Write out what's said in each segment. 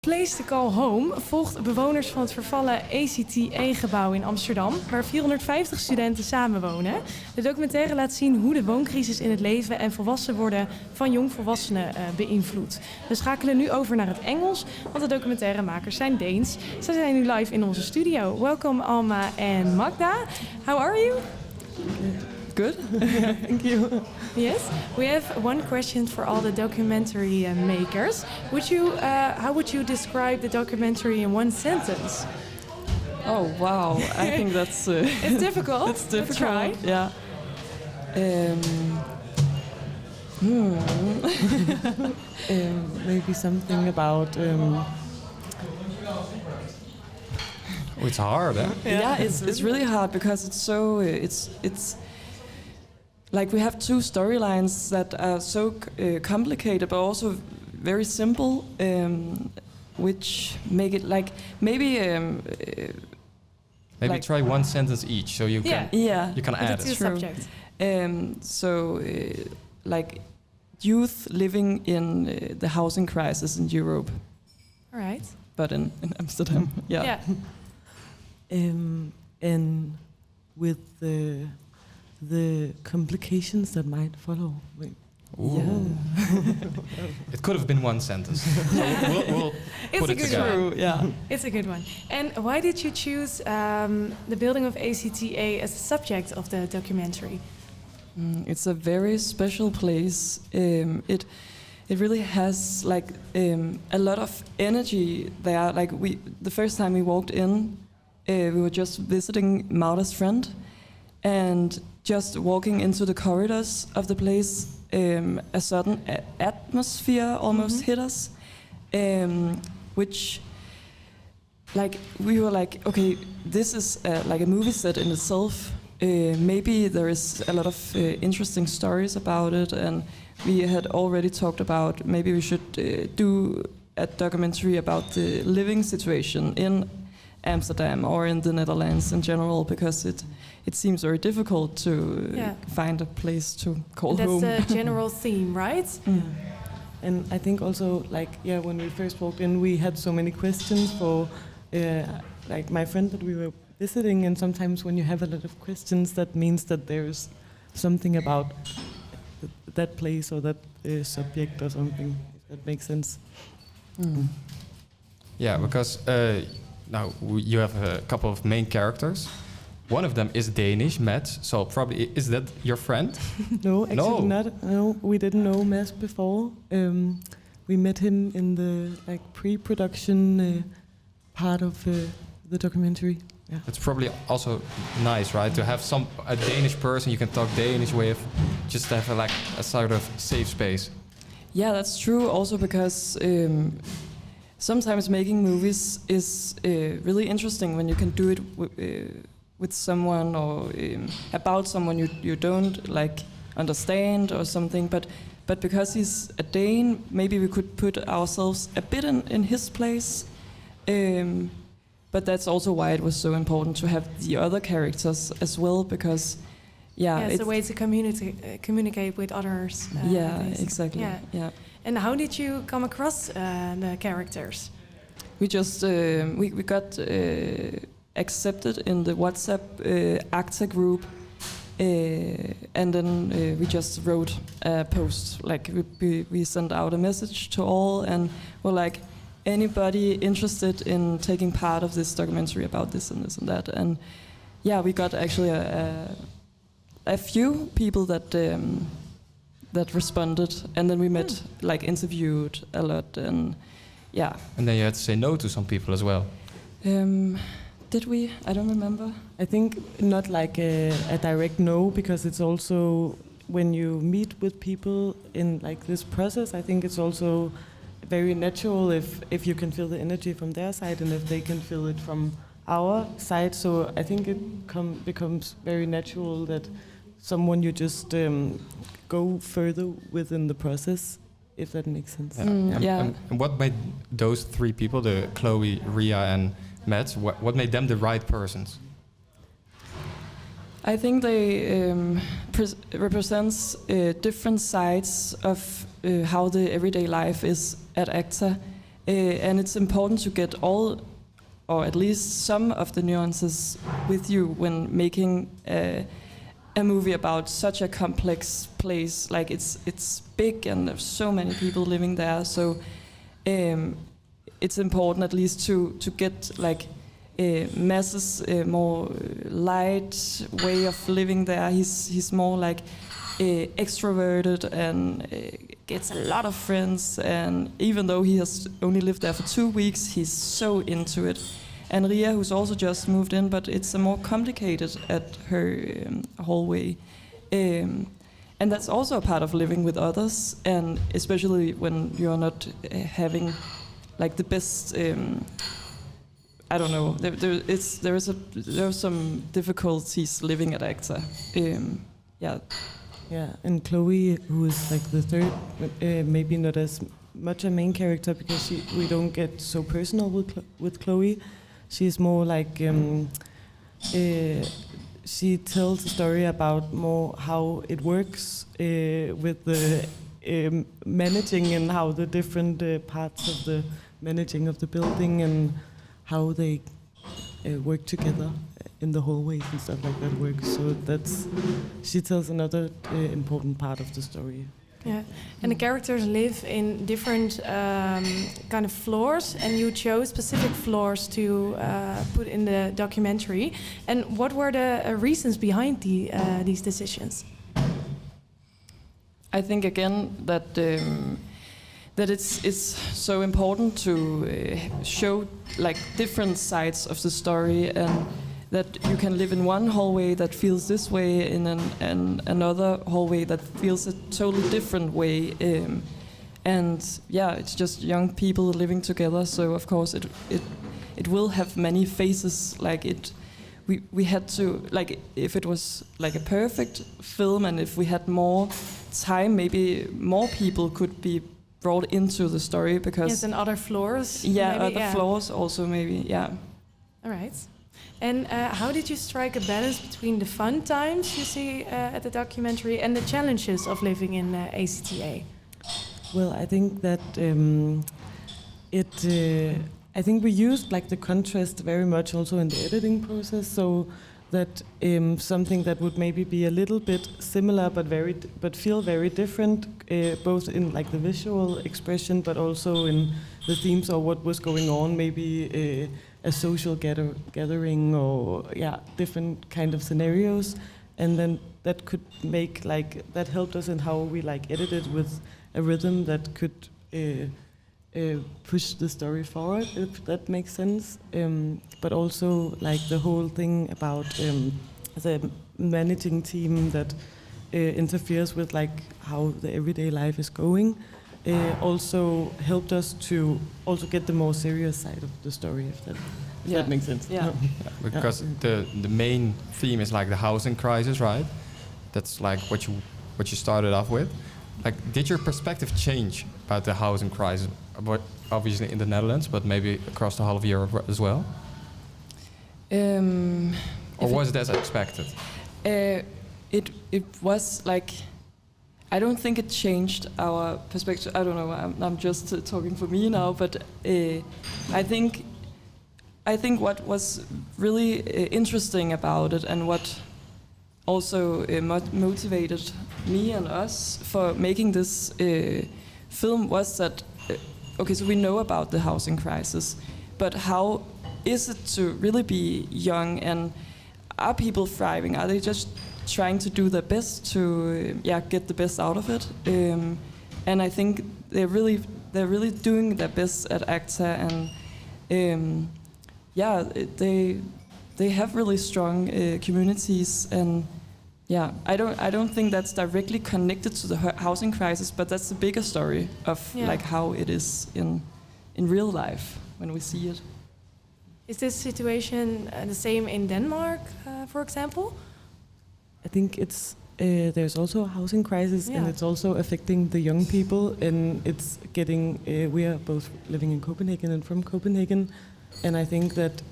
Place to Call Home volgt bewoners van het vervallen ACTA-gebouw in Amsterdam, waar 450 studenten samenwonen. De documentaire laat zien hoe de wooncrisis in het leven en volwassen worden van jongvolwassenen beïnvloedt. We schakelen nu over naar het Engels, want de documentairemakers zijn Deens. Ze zijn nu live in onze studio. Welkom Alma en Magda. How are you? Good. Thank you. Yes, we have one question for all the documentary makers. How would you describe the documentary in one sentence? Oh wow, I think that's it's difficult. It's difficult. Let's try. Yeah. Maybe something about. It's hard, huh? Yeah, it's really hard because it's so it's like we have two storylines that are so complicated, but also very simple, which make it like maybe. Maybe try one sentence each, so you can you can add it. Subject. Like youth living in the housing crisis in Europe. All right. But in Amsterdam, yeah. And with the complications that might follow. Ooh. Yeah. It could have been one sentence. So we'll put it together. One. Yeah. It's a good one. And why did you choose the building of ACTA as the subject of the documentary? It's a very special place. It really has like a lot of energy there. Like the first time we walked in, we were just visiting Magda's friend, and just walking into the corridors of the place, a certain atmosphere almost hit us, which, like, we were like, okay, this is like a movie set in itself. Maybe there is a lot of interesting stories about it, and we had already talked about maybe we should do a documentary about the living situation in Amsterdam or in the Netherlands in general, because it seems very difficult to find a place to call home. That's the general theme, right? Yeah. And I think also, like, when we first walked in, we had so many questions for, like, my friend that we were visiting, and sometimes when you have a lot of questions, that means that there's something about that place or that subject or something, if that makes sense. Yeah, because now you have a couple of main characters. One of them is Danish, Matt. So probably is that your friend? No, actually not. No, we didn't know Matt before. We met him in the pre-production part of the documentary. Yeah. It's probably also nice, right, to have a Danish person you can talk Danish with, just to have a sort of safe space. Yeah, that's true. Also because sometimes making movies is really interesting when you can do it with someone or about someone you don't understand or something. But because he's a Dane, maybe we could put ourselves a bit in his place. But that's also why it was so important to have the other characters as well, because it's a way to communicate with others. Exactly. Yeah. And how did you come across the characters? We just we got accepted in the WhatsApp achter group, and then we just wrote a post. Like we sent out a message to all, and we're like, anybody interested in taking part of this documentary about this and this and that? And we got actually a few people that responded, and then we met, interviewed a lot, and And then you had to say no to some people as well. Did we? I don't remember. I think not like a direct no, because it's also when you meet with people in this process, I think it's also very natural if you can feel the energy from their side and if they can feel it from our side. So I think it becomes very natural that someone you just go further within the process, if that makes sense. And what made those three people, the Chloe, Ria, and Matt, what made them the right persons? I think they represents different sides of how the everyday life is at ACTA. and it's important to get all, or at least some of the nuances with you when making a movie about such a complex place. Like it's big and there's so many people living there, so it's important at least to get like Mads's more light way of living there. He's more like extroverted and gets a lot of friends, and even though he has only lived there for 2 weeks, he's so into it. And Ria, who's also just moved in, but it's a more complicated at her hallway. And that's also a part of living with others, and especially when you're not having like the best. I don't know. There are some difficulties living at Acta. Yeah. Yeah, and Chloe, who is like the third, maybe not as much a main character because we don't get so personal with Chloe. She's more like she tells a story about more how it works with the managing and how the different parts of the managing of the building and how they work together in the hallways and stuff like that works. So she tells another important part of the story. Yeah, and the characters live in different kind of floors, and you chose specific floors to put in the documentary. And what were the reasons behind these decisions? I think again that it's so important to show like different sides of the story, and that you can live in one hallway that feels this way, and another hallway that feels a totally different way. And yeah, it's just young people living together, so of course it will have many faces. Like we had to, like, if it was like a perfect film, and if we had more time, maybe more people could be brought into the story, because yes, and other floors. Yeah, maybe, other floors also maybe. Yeah. All right. And how did you strike a balance between the fun times you see at the documentary and the challenges of living in ACTA? Well, I think that I think we used like the contrast very much also in the editing process, so that something that would maybe be a little bit similar but feel very different, both in like the visual expression, but also in the themes or what was going on, maybe a social gathering or different kind of scenarios, and then that could make like that helped us in how we like edited with a rhythm that could push the story forward, if that makes sense. But also like the whole thing about the managing team that interferes with like how the everyday life is going, also helped us to also get the more serious side of the story, if that makes sense. Yeah. Because the main theme is like the housing crisis, right? That's like what you started off with. Like, did your perspective change about the housing crisis? But obviously in the Netherlands, but maybe across the whole of Europe as well? Or was it as expected? It was like, I don't think it changed our perspective. I don't know. I'm just talking for me now, but I think what was really interesting about it, and what also motivated me and us for making this film, was that okay, so we know about the housing crisis, but how is it to really be young, and are people thriving? Are they just trying to do their best to get the best out of it? And I think they're really doing their best at ACTA, and they have really strong communities, and I don't think that's directly connected to the housing crisis, but that's the bigger story of like how it is in real life when we see it. Is this situation the same in Denmark, for example? I think it's there's also a housing crisis, and it's also affecting the young people, and it's getting. We are both living in Copenhagen and from Copenhagen, and I think that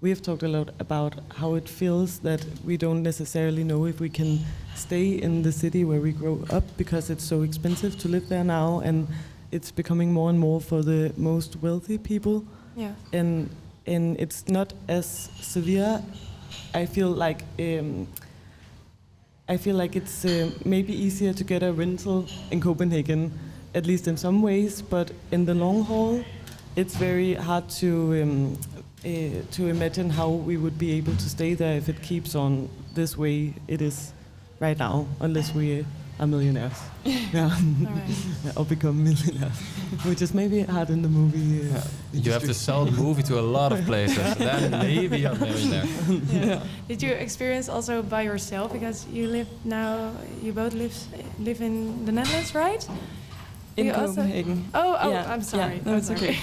we have talked a lot about how it feels that we don't necessarily know if we can stay in the city where we grow up, because it's so expensive to live there now, and it's becoming more and more for the most wealthy people. Yeah. And it's not as severe. I feel like it's maybe easier to get a rental in Copenhagen, at least in some ways. But in the long haul, it's very hard to imagine how we would be able to stay there if it keeps on this way it is right now, unless we are millionaires. Yeah. All right. Or become millionaires, which is maybe hard in the movie. You have to sell the movie to a lot of places. Then maybe you're a millionaire. Yeah. Did you experience also by yourself, because you both live in the Netherlands, right? In You also- Copenhagen. Oh, Yeah. I'm sorry. Yeah, no, it's okay.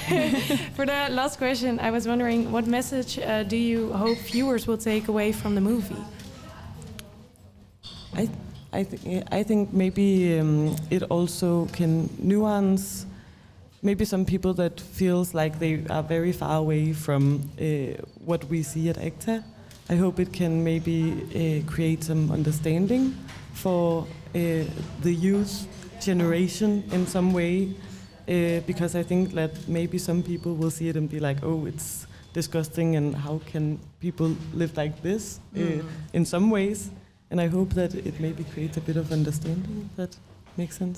For the last question, I was wondering, what message do you hope viewers will take away from the movie? I think maybe it also can nuance maybe some people that feels like they are very far away from what we see at ACTA. I hope it can maybe create some understanding for the youth generation in some way, because I think that maybe some people will see it and be like, oh, it's disgusting, and how can people live like this in some ways. And I hope that it maybe creates a bit of understanding, if that makes sense.